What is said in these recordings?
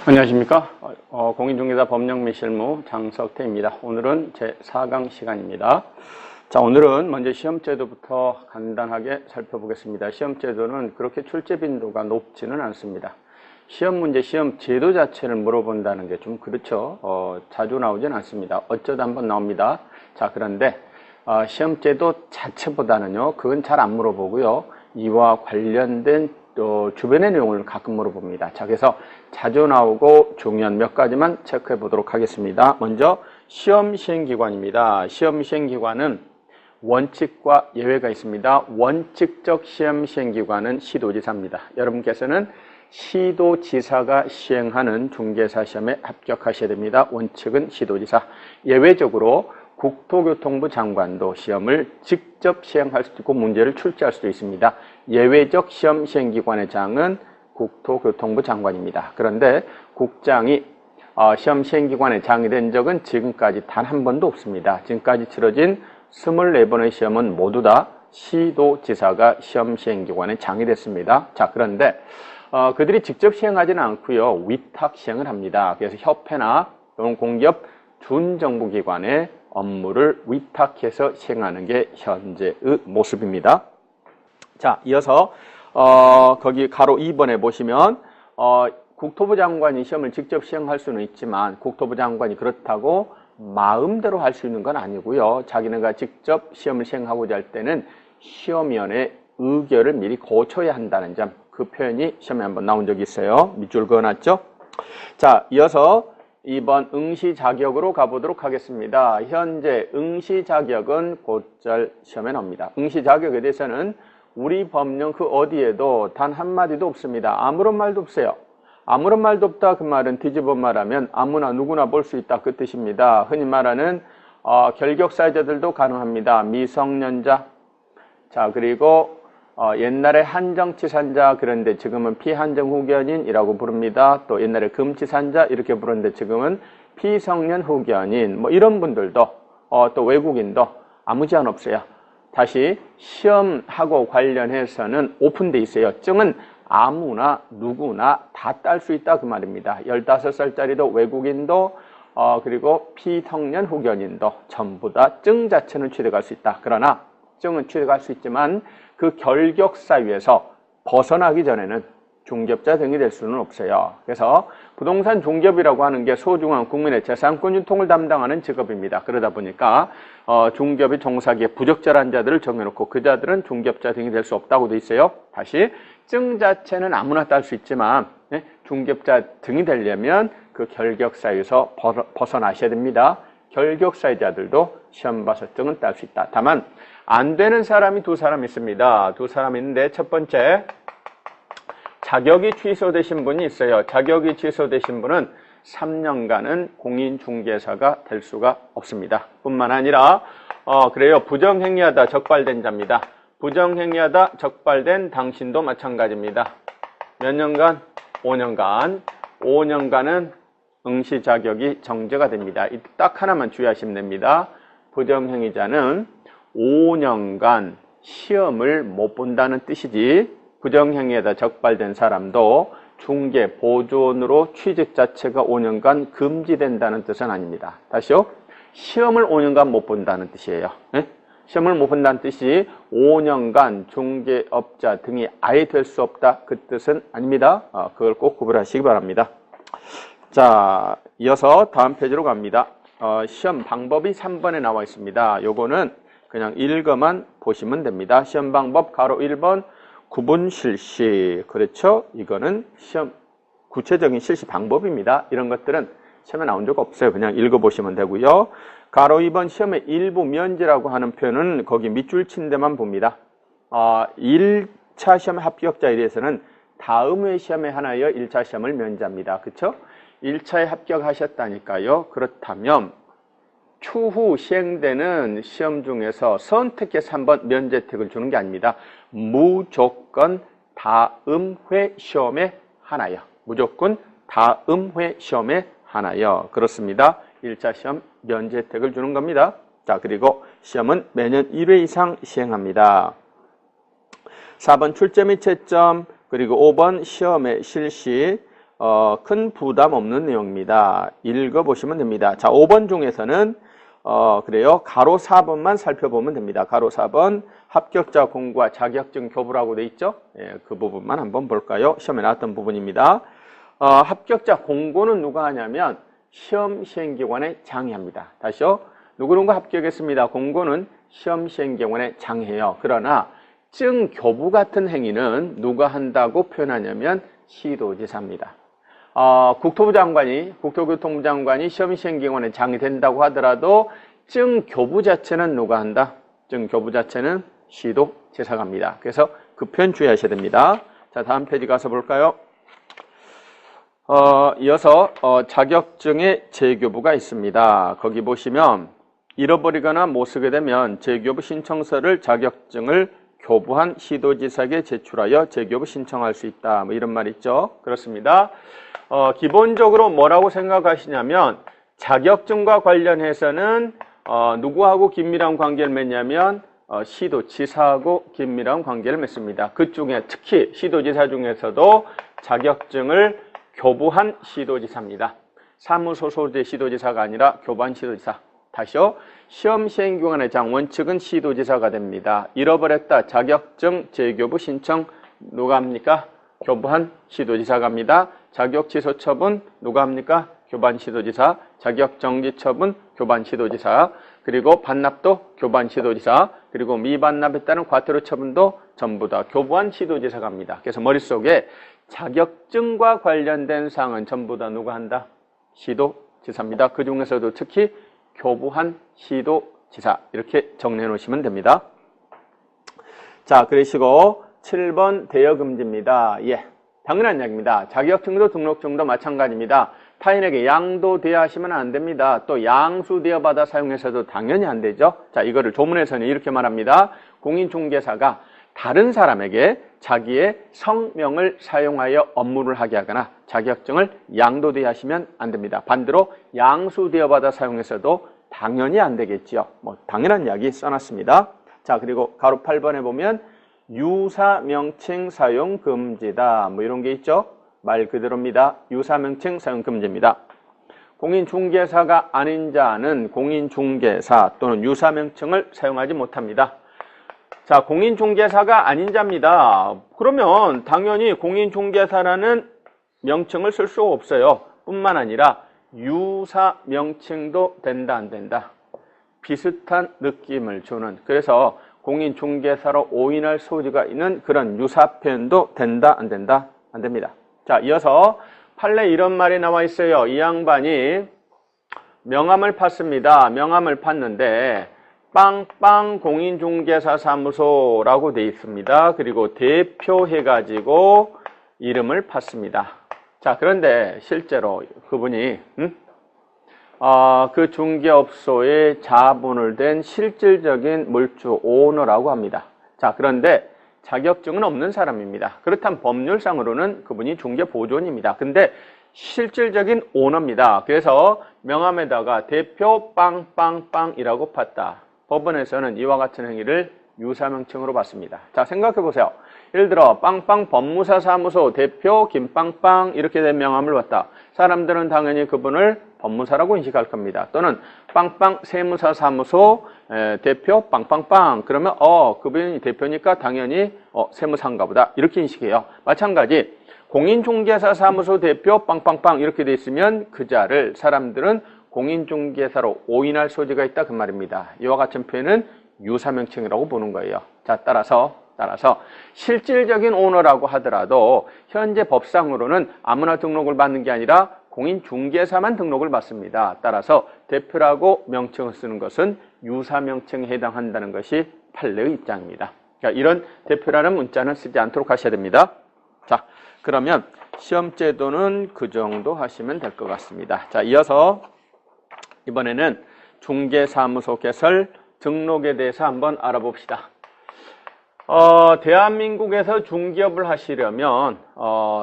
안녕하십니까. 공인중개사 법령 및 실무 장석태입니다. 오늘은 제 4강 시간입니다. 자, 오늘은 먼저 시험제도부터 간단하게 살펴보겠습니다. 시험제도는 그렇게 출제 빈도가 높지는 않습니다. 시험 문제, 시험 제도 자체를 물어본다는 게 좀 그렇죠. 자주 나오진 않습니다. 어쩌다 한번 나옵니다. 자, 그런데 시험 제도 자체보다는요, 그건 잘 안 물어보고요. 이와 관련된 주변의 내용을 가끔 물어봅니다. 자, 그래서 자주 나오고 중요한 몇 가지만 체크해 보도록 하겠습니다. 먼저 시험 시행기관입니다. 시험 시행기관은 원칙과 예외가 있습니다. 원칙적 시험 시행기관은 시도지사입니다. 여러분께서는 시도지사가 시행하는 중개사 시험에 합격하셔야 됩니다. 원칙은 시도지사. 예외적으로 국토교통부 장관도 시험을 직접 시행할 수도 있고 문제를 출제할 수도 있습니다. 예외적 시험 시행기관의 장은 국토교통부 장관입니다. 그런데 국장이 시험 시행기관의 장이 된 적은 지금까지 단 한 번도 없습니다. 지금까지 치러진 24번의 시험은 모두 다 시도지사가 시험 시행기관의 장이 됐습니다. 자, 그런데 그들이 직접 시행하지는 않고요. 위탁 시행을 합니다. 그래서 협회나 또는 공기업 준정부기관에 업무를 위탁해서 시행하는 게 현재의 모습입니다. 자, 이어서 거기 가로 2번에 보시면 국토부 장관이 시험을 직접 시행할 수는 있지만 국토부 장관이 그렇다고 마음대로 할 수 있는 건 아니고요. 자기네가 직접 시험을 시행하고자 할 때는 시험위원회 의결을 미리 거쳐야 한다는 점, 그 표현이 시험에 한번 나온 적이 있어요. 밑줄 그어놨죠? 자, 이어서 2번 응시 자격으로 가보도록 하겠습니다. 현재 응시 자격은 곧잘 시험에 나옵니다. 응시 자격에 대해서는 우리 법령 그 어디에도 단 한마디도 없습니다. 아무런 말도 없어요. 아무런 말도 없다 그 말은 뒤집어 말하면 아무나 누구나 볼 수 있다 그 뜻입니다. 흔히 말하는 결격 사유자들도 가능합니다. 미성년자, 자, 그리고 옛날에 한정치산자, 그런데 지금은 피한정후견인이라고 부릅니다. 또 옛날에 금치산자 이렇게 부르는데 지금은 피성년 후견인, 뭐 이런 분들도 또 외국인도 아무 제한 없어요. 다시 시험하고 관련해서는 오픈돼 있어요. 증은 아무나 누구나 다 딸 수 있다 그 말입니다. 15살짜리도 외국인도 그리고 피성년 후견인도 전부 다 증 자체는 취득할 수 있다. 그러나 증은 취득할 수 있지만 그 결격 사유에서 벗어나기 전에는 중개업자 등이 될 수는 없어요. 그래서 부동산 중개업이라고 하는 게 소중한 국민의 재산권 유통을 담당하는 직업입니다. 그러다 보니까 중개업이 종사하기에 부적절한 자들을 정해놓고 그 자들은 중개업자 등이 될 수 없다고 돼 있어요. 다시 증 자체는 아무나 딸 수 있지만 중개업자 등이 되려면 그 결격 사유에서 벗어나셔야 됩니다. 결격 사유자들도 시험 봐서 증은 딸 수 있다. 다만 안 되는 사람이 두 사람 있습니다. 두 사람 있는데 첫 번째, 자격이 취소되신 분이 있어요. 자격이 취소되신 분은 3년간은 공인중개사가 될 수가 없습니다. 뿐만 아니라 그래요. 부정행위하다 적발된 자입니다. 부정행위하다 적발된 당신도 마찬가지입니다. 몇 년간? 5년간. 5년간은 응시 자격이 정제가 됩니다. 딱 하나만 주의하시면 됩니다. 부정행위자는 5년간 시험을 못 본다는 뜻이지 부정행위에다 적발된 사람도 중개 보존으로 취직 자체가 5년간 금지된다는 뜻은 아닙니다. 다시요. 시험을 5년간 못 본다는 뜻이에요. 시험을 못 본다는 뜻이 5년간 중개업자 등이 아예 될 수 없다 그 뜻은 아닙니다. 그걸 꼭 구분하시기 바랍니다. 자, 이어서 다음 페이지로 갑니다. 시험 방법이 3번에 나와 있습니다. 요거는 그냥 읽어만 보시면 됩니다. 시험 방법 가로 1번 구분 실시. 그렇죠? 이거는 시험 구체적인 실시 방법입니다. 이런 것들은 시험에 나온 적 없어요. 그냥 읽어보시면 되고요. 가로 2번 시험의 일부 면제라고 하는 표현은 거기 밑줄 친 데만 봅니다. 1차 시험 합격자에 대해서는 다음 회 시험에 하나여 1차 시험을 면제합니다. 그렇죠? 1차에 합격하셨다니까요. 그렇다면 추후 시행되는 시험 중에서 선택해서 한번 면제택을 주는 게 아닙니다. 무조건 다음 회 시험에 하나요. 무조건 다음 회 시험에 하나요. 그렇습니다. 1차 시험 면제택을 주는 겁니다. 자, 그리고 시험은 매년 1회 이상 시행합니다. 4번 출제 및 채점, 그리고 5번 시험의 실시, 큰 부담 없는 내용입니다. 읽어보시면 됩니다. 자, 5번 중에서는 그래요. 가로 4번만 살펴보면 됩니다. 가로 4번 합격자 공고와 자격증 교부라고 돼 있죠. 예, 그 부분만 한번 볼까요? 시험에 나왔던 부분입니다. 합격자 공고는 누가 하냐면 시험 시행기관의 장이 합니다. 다시요. 누구누구 합격했습니다. 공고는 시험 시행기관의 장이 해요. 그러나 증 교부 같은 행위는 누가 한다고 표현하냐면 시도지사입니다. 국토부 장관이, 국토교통부 장관이 시험 시행기관의 장이 된다고 하더라도 증 교부 자체는 누가 한다? 증 교부 자체는 시도지사가 합니다. 그래서 그 표현 주의하셔야 됩니다. 자, 다음 페이지 가서 볼까요? 이어서 자격증의 재교부가 있습니다. 거기 보시면 잃어버리거나 못 쓰게 되면 재교부 신청서를 자격증을 교부한 시도지사에게 제출하여 재교부 신청할 수 있다. 뭐 이런 말 있죠. 그렇습니다. 기본적으로 뭐라고 생각하시냐면 자격증과 관련해서는 누구하고 긴밀한 관계를 맺냐면 시도지사하고 긴밀한 관계를 맺습니다. 그 중에 특히 시도지사 중에서도 자격증을 교부한 시도지사입니다. 사무소 소재 시도지사가 아니라 교부한 시도지사. 다시요. 시험 시행기관의 장 원칙은 시도지사가 됩니다. 잃어버렸다. 자격증 재교부 신청 누가 합니까? 교부한 시도지사가 합니다. 자격 취소 처분 누가 합니까? 교부한 시도지사. 자격 정지 처분 교부한 시도지사. 그리고 반납도 교부한 시도지사. 그리고 미반납에 따른 과태료 처분도 전부 다 교부한 시도지사가 합니다. 그래서 머릿속에 자격증과 관련된 사항은 전부 다 누가 한다? 시도지사입니다. 그 중에서도 특히 교부한 시도지사 이렇게 정리해 놓으시면 됩니다. 자, 그러시고 7번 대여금지입니다. 예, 당연한 이야기입니다. 자격증도 등록증도 마찬가지입니다. 타인에게 양도대여 하시면 안 됩니다. 또 양수대여 받아 사용해서도 당연히 안 되죠. 자, 이거를 조문에서는 이렇게 말합니다. 공인중개사가 다른 사람에게 자기의 성명을 사용하여 업무를 하게 하거나 자격증을 양도대여 하시면 안 됩니다. 반대로 양수대여 받아 사용해서도 당연히 안 되겠지요. 뭐 당연한 이야기 써놨습니다. 자, 그리고 가로 8번에 보면 유사명칭 사용 금지다. 뭐 이런 게 있죠. 말 그대로입니다. 유사명칭 사용 금지입니다. 공인중개사가 아닌 자는 공인중개사 또는 유사명칭을 사용하지 못합니다. 자, 공인중개사가 아닌 자입니다. 그러면 당연히 공인중개사라는 명칭을 쓸 수가 없어요. 뿐만 아니라 유사명칭도 된다 안 된다. 비슷한 느낌을 주는, 그래서 공인중개사로 오인할 소지가 있는 그런 유사 표현도 된다 안 된다? 안 됩니다. 자, 이어서 판례 이런 말이 나와 있어요. 이 양반이 명함을 팠습니다. 명함을 팠는데 빵빵 공인중개사 사무소라고 돼 있습니다. 그리고 대표해가지고 이름을 팠습니다. 자, 그런데 실제로 그분이 그 중개업소에 자본을 댄 실질적인 물주 오너라고 합니다. 자, 그런데 자격증은 없는 사람입니다. 그렇다면 법률상으로는 그분이 중개보조원입니다. 근데 실질적인 오너입니다. 그래서 명함에다가 대표 빵빵빵이라고 팠다. 법원에서는 이와 같은 행위를 유사명칭으로 봤습니다. 자, 생각해 보세요. 예를 들어 빵빵 법무사 사무소 대표 김빵빵 이렇게 된 명함을 봤다. 사람들은 당연히 그분을 법무사라고 인식할 겁니다. 또는 빵빵 세무사 사무소 대표 빵빵빵 그러면 그분이 대표니까 당연히 세무사인가 보다 이렇게 인식해요. 마찬가지 공인중개사 사무소 대표 빵빵빵 이렇게 돼 있으면 그 자를 사람들은 공인중개사로 오인할 소지가 있다 그 말입니다. 이와 같은 표현은 유사명칭이라고 보는 거예요. 자, 따라서 실질적인 오너라고 하더라도 현재 법상으로는 아무나 등록을 받는 게 아니라 공인중개사만 등록을 받습니다. 따라서 대표라고 명칭을 쓰는 것은 유사명칭에 해당한다는 것이 판례의 입장입니다. 그러니까 이런 대표라는 문자는 쓰지 않도록 하셔야 됩니다. 자, 그러면 시험제도는 그 정도 하시면 될 것 같습니다. 자, 이어서 이번에는 중개사무소 개설 등록에 대해서 한번 알아봅시다. 대한민국에서 중개업을 하시려면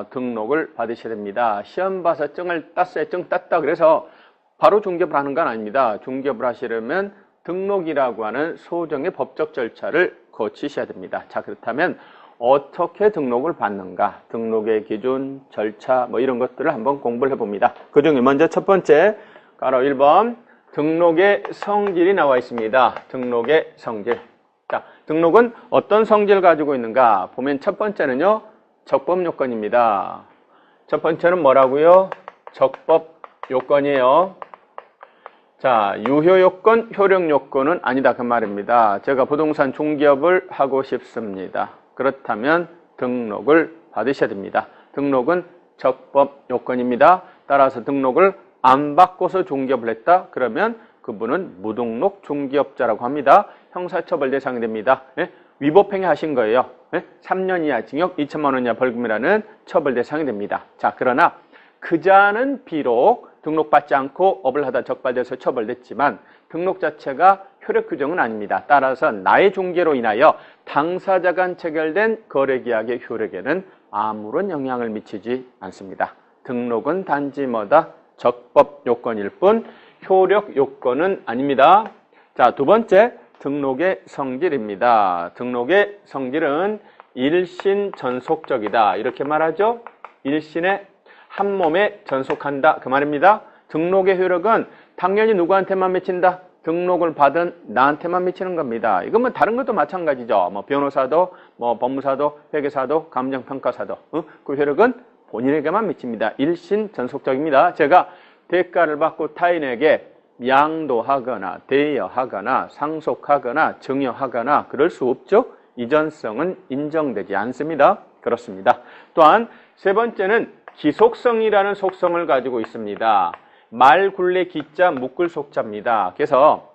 등록을 받으셔야 됩니다. 시험 봐서 증을 땄어요. 증 땄다 그래서 바로 중개업을 하는 건 아닙니다. 중개업을 하시려면 등록이라고 하는 소정의 법적 절차를 거치셔야 됩니다. 자, 그렇다면 어떻게 등록을 받는가, 등록의 기준, 절차 뭐 이런 것들을 한번 공부를 해봅니다. 그 중에 먼저 첫 번째 가로 1번 등록의 성질이 나와 있습니다. 등록의 성질. 자, 등록은 어떤 성질을 가지고 있는가 보면 첫 번째는요, 적법 요건입니다. 첫 번째는 뭐라고요? 적법 요건이에요. 자, 유효 요건, 효력 요건은 아니다 그 말입니다. 제가 부동산 중개업을 하고 싶습니다. 그렇다면 등록을 받으셔야 됩니다. 등록은 적법 요건입니다. 따라서 등록을 안 받고서 중개업을 했다? 그러면 그분은 무등록 중개업자라고 합니다. 형사처벌 대상이 됩니다. 예? 위법행위 하신 거예요. 예? 3년 이하 징역 2천만 원 이하 벌금이라는 처벌 대상이 됩니다. 자, 그러나 그자는 비록 등록받지 않고 업을 하다 적발돼서 처벌됐지만 등록 자체가 효력 규정은 아닙니다. 따라서 나의 중개로 인하여 당사자 간 체결된 거래계약의 효력에는 아무런 영향을 미치지 않습니다. 등록은 단지 뭐다? 적법 요건일 뿐 효력 요건은 아닙니다. 자, 두 번째 등록의 성질입니다. 등록의 성질은 일신전속적이다. 이렇게 말하죠. 일신에 한 몸에 전속한다 그 말입니다. 등록의 효력은 당연히 누구한테만 미친다? 등록을 받은 나한테만 미치는 겁니다. 이건 뭐 다른 것도 마찬가지죠. 뭐 변호사도, 뭐 법무사도, 회계사도, 감정평가사도 그 효력은 본인에게만 미칩니다. 일신전속적입니다. 제가 대가를 받고 타인에게 양도하거나 대여하거나 상속하거나 증여하거나 그럴 수 없죠. 이전성은 인정되지 않습니다. 그렇습니다. 또한 세 번째는 기속성이라는 속성을 가지고 있습니다. 말, 굴레, 기자, 묶을 속자입니다. 그래서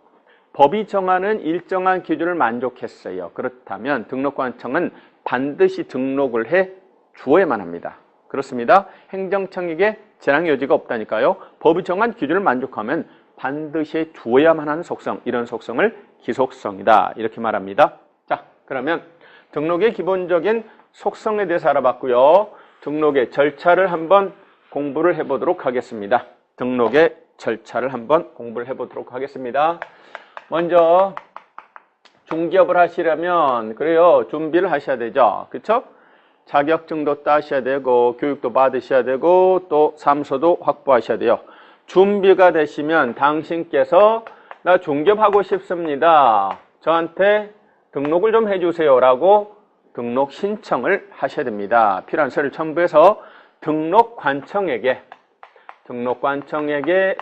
법이 정하는 일정한 기준을 만족했어요. 그렇다면 등록관청은 반드시 등록을 해 주어야만 합니다. 그렇습니다. 행정청에게 재량의 여지가 없다니까요. 법이 정한 기준을 만족하면 반드시 해 주어야만 하는 속성, 이런 속성을 기속성이다 이렇게 말합니다. 자, 그러면 등록의 기본적인 속성에 대해서 알아봤고요. 등록의 절차를 한번 공부를 해보도록 하겠습니다. 등록의 절차를 한번 공부를 해보도록 하겠습니다. 먼저 중개업을 하시려면 그래요, 준비를 하셔야 되죠. 그렇죠? 자격증도 따셔야 되고 교육도 받으셔야 되고 또 사무소도 확보하셔야 돼요. 준비가 되시면 당신께서 나 중개업하고 싶습니다. 저한테 등록을 좀 해주세요 라고 등록 신청을 하셔야 됩니다. 필요한 서류를 첨부해서 등록관청에게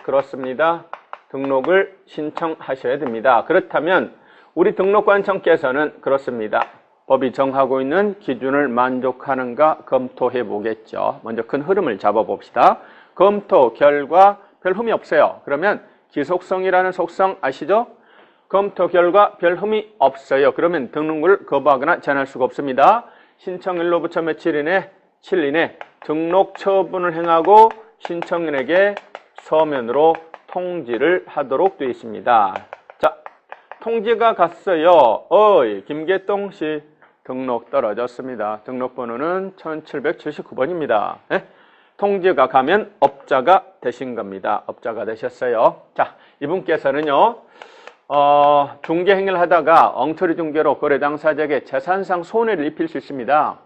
그렇습니다. 등록을 신청하셔야 됩니다. 그렇다면 우리 등록관청께서는 그렇습니다. 법이 정하고 있는 기준을 만족하는가 검토해 보겠죠. 먼저 큰 흐름을 잡아 봅시다. 검토 결과 별 흠이 없어요. 그러면 기속성이라는 속성 아시죠? 검토 결과 별 흠이 없어요. 그러면 등록을 거부하거나 제한할 수가 없습니다. 신청일로부터 며칠 이내? 7일 이내 등록 처분을 행하고 신청인에게 서면으로 통지를 하도록 되어 있습니다. 자, 통지가 갔어요. 어이, 김계동 씨 등록 떨어졌습니다. 등록번호는 1779번입니다. 예? 통지가 가면 업자가 되신 겁니다. 업자가 되셨어요. 자, 이분께서는요, 중개 행위를 하다가 엉터리 중개로 거래 당사자에게 재산상 손해를 입힐 수 있습니다.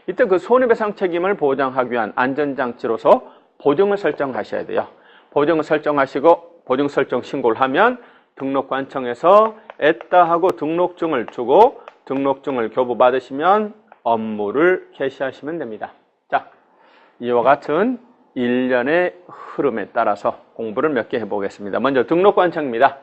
이때 그 손해배상 책임을 보장하기 위한 안전장치로서 보증을 설정하셔야 돼요. 보증을 설정하시고 보증 설정 신고를 하면 등록관청에서 애따 하고 등록증을 주고 등록증을 교부받으시면 업무를 개시하시면 됩니다. 자, 이와 같은 일련의 흐름에 따라서 공부를 몇 개 해보겠습니다. 먼저 등록관청입니다.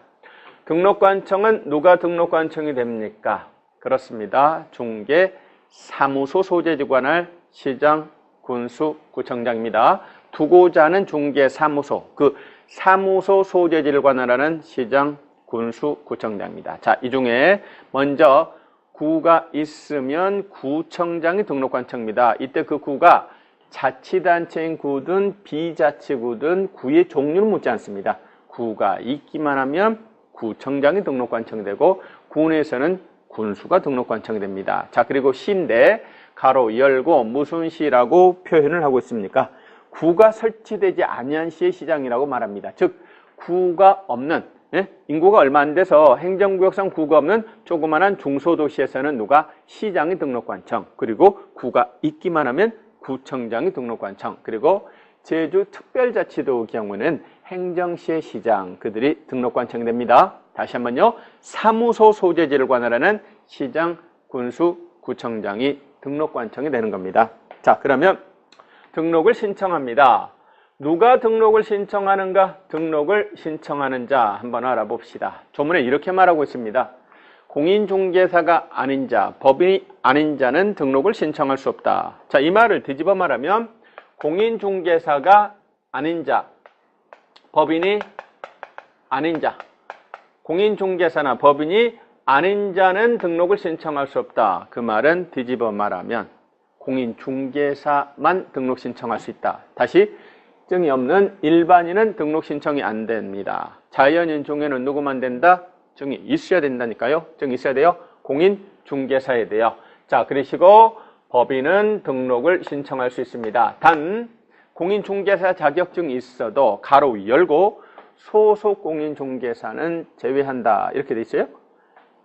등록관청은 누가 등록관청이 됩니까? 그렇습니다. 중개 사무소 소재지 관할 시장, 군수, 구청장입니다. 두고자 하는 중개 사무소, 그 사무소 소재지를 관할하는 시장, 군수, 구청장입니다. 자, 이 중에 먼저 구가 있으면 구청장이 등록관청입니다. 이때 그 구가 자치단체인 구든 비자치구든 구의 종류는 묻지 않습니다. 구가 있기만 하면 구청장이 등록관청이 되고 군에서는 군수가 등록관청이 됩니다. 자, 그리고 시인데 가로 열고 무슨 시라고 표현을 하고 있습니까? 구가 설치되지 아니한 시의 시장이라고 말합니다. 즉 구가 없는 예? 인구가 얼마 안 돼서 행정구역상 구가 없는 조그만한 중소도시에서는 누가? 시장이 등록관청, 그리고 구가 있기만 하면 구청장이 등록관청, 그리고 제주특별자치도 경우는 행정시의 시장, 그들이 등록관청이 됩니다. 다시 한번요. 사무소 소재지를 관할하는 시장, 군수, 구청장이 등록관청이 되는 겁니다. 자, 그러면 등록을 신청합니다. 누가 등록을 신청하는가? 등록을 신청하는 자 한번 알아봅시다. 조문에 이렇게 말하고 있습니다. 공인중개사가 아닌 자, 법인이 아닌 자는 등록을 신청할 수 없다. 자, 이 말을 뒤집어 말하면 공인중개사가 아닌 자, 법인이 아닌 자, 공인중개사나 법인이 아닌 자는 등록을 신청할 수 없다. 그 말은 뒤집어 말하면 공인중개사만 등록 신청할 수 있다. 다시, 증이 없는 일반인은 등록 신청이 안 됩니다. 자연인 중에는 누구만 된다? 증이 있어야 된다니까요. 증이 있어야 돼요. 공인중개사에 돼요. 자, 그러시고 법인은 등록을 신청할 수 있습니다. 단 공인중개사 자격증이 있어도 가로 열고 소속 공인중개사는 제외한다. 이렇게 돼 있어요.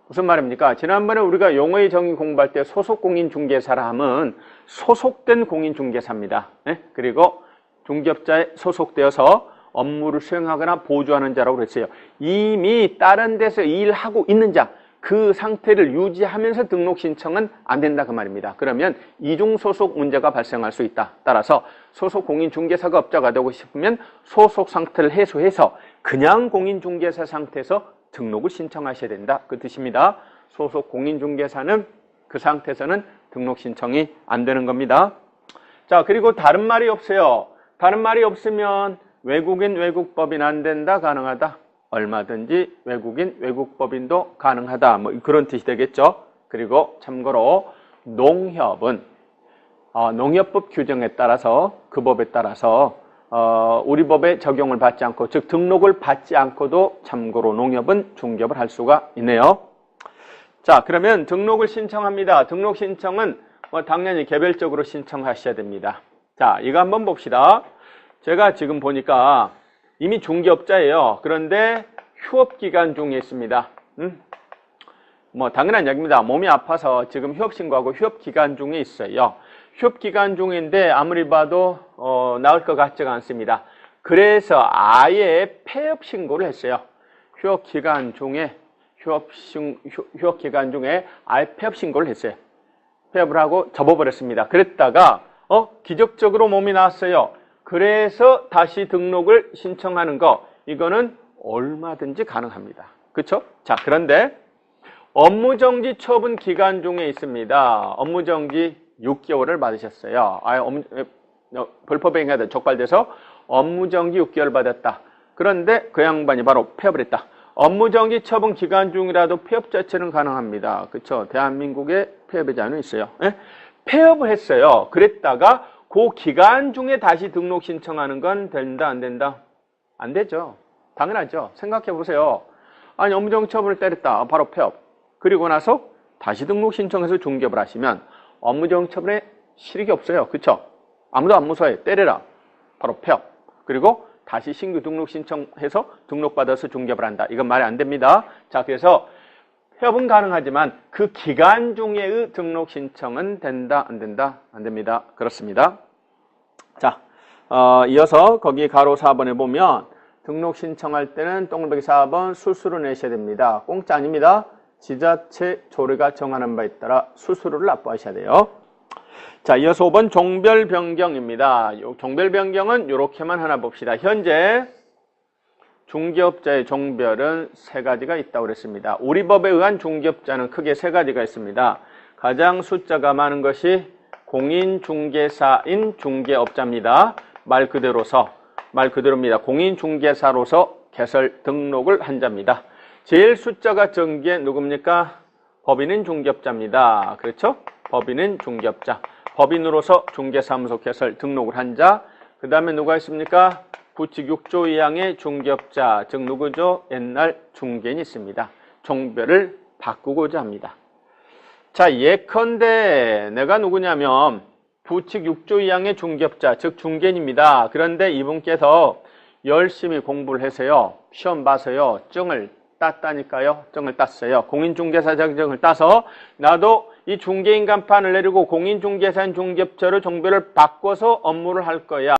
무슨 말입니까? 지난번에 우리가 용어의 정의 공부할 때 소속 공인중개사라 하면 소속된 공인중개사입니다. 네? 그리고 중개업자에 소속되어서 업무를 수행하거나 보조하는 자라고 그랬어요. 이미 다른 데서 일하고 있는 자, 그 상태를 유지하면서 등록 신청은 안 된다 그 말입니다. 그러면 이중소속 문제가 발생할 수 있다. 따라서 소속 공인중개사가 업자가 되고 싶으면 소속 상태를 해소해서 그냥 공인중개사 상태에서 등록을 신청하셔야 된다. 그 뜻입니다. 소속 공인중개사는 그 상태에서는 등록 신청이 안 되는 겁니다. 자, 그리고 다른 말이 없어요. 다른 말이 없으면 외국인, 외국법인 안 된다, 가능하다. 얼마든지 외국인, 외국법인도 가능하다. 뭐 그런 뜻이 되겠죠. 그리고 참고로 농협은 농협법 규정에 따라서 그 법에 따라서 우리 법에 적용을 받지 않고, 즉 등록을 받지 않고도 참고로 농협은 중개업을 할 수가 있네요. 자, 그러면 등록을 신청합니다. 등록 신청은 당연히 개별적으로 신청하셔야 됩니다. 자, 이거 한번 봅시다. 제가 지금 보니까 이미 중개업자예요. 그런데 휴업기간 중에 있습니다. 뭐 당연한 얘기입니다. 몸이 아파서 지금 휴업신고하고 휴업기간 중에 있어요. 휴업기간 중인데 아무리 봐도 나을 것 같지가 않습니다. 그래서 아예 폐업신고를 했어요. 휴업기간 중에 아예 폐업신고를 했어요. 폐업을 하고 접어버렸습니다. 그랬다가 기적적으로 몸이 나았어요. 그래서 다시 등록을 신청하는 거, 이거는 얼마든지 가능합니다. 그렇죠? 자, 그런데 업무정지 처분 기간 중에 있습니다. 업무정지 6개월을 받으셨어요. 불법행위가 적발돼서 업무정지 6개월 받았다. 그런데 그 양반이 바로 폐업을 했다. 업무정지 처분 기간 중이라도 폐업 자체는 가능합니다. 그렇죠? 대한민국에 폐업의 자유는 있어요. 예? 폐업을 했어요. 그랬다가 그 기간 중에 다시 등록 신청하는 건 된다, 안 된다? 안 되죠. 당연하죠. 생각해 보세요. 아니, 업무정지 처분을 때렸다. 바로 폐업. 그리고 나서 다시 등록 신청해서 중개업을 하시면 업무정지 처분에 실익이 없어요. 그렇죠? 아무도 안 무서워해. 때려라. 바로 폐업. 그리고 다시 신규 등록 신청해서 등록받아서 중개업을 한다. 이건 말이 안 됩니다. 자, 그래서 폐업은 가능하지만 그 기간 중에의 등록 신청은 된다, 안 된다? 안 됩니다. 그렇습니다. 자, 이어서 거기 가로 4번에 보면 등록 신청할 때는 동그라미 4번 수수료 내셔야 됩니다. 공짜 아닙니다. 지자체 조례가 정하는 바에 따라 수수료를 납부하셔야 돼요. 자, 이어서 5번 종별 변경입니다. 종별 변경은 이렇게만 하나 봅시다. 현재 중개업자의 종별은 3가지가 있다고 그랬습니다. 우리 법에 의한 중개업자는 크게 3가지가 있습니다. 가장 숫자가 많은 것이 공인중개사인 중개업자입니다. 말 그대로입니다. 공인중개사로서 개설 등록을 한 자입니다. 제일 숫자가 적은 게 누굽니까? 법인은 중개업자입니다. 그렇죠? 법인은 중개업자. 법인으로서 중개사무소 개설 등록을 한 자. 그 다음에 누가 있습니까? 부칙 6조 2항의 중개업자, 즉 누구죠? 옛날 중개인이 있습니다. 종별을 바꾸고자 합니다. 자, 예컨대 내가 누구냐면 부칙 6조 2항의 중개업자, 즉 중개인입니다. 그런데 이분께서 열심히 공부를 해서요. 시험 봐서요. 증을 땄다니까요. 증을 땄어요. 공인중개사 자격증을 따서 나도 이 중개인 간판을 내리고 공인중개사인 중개업체로 종별을 바꿔서 업무를 할 거야.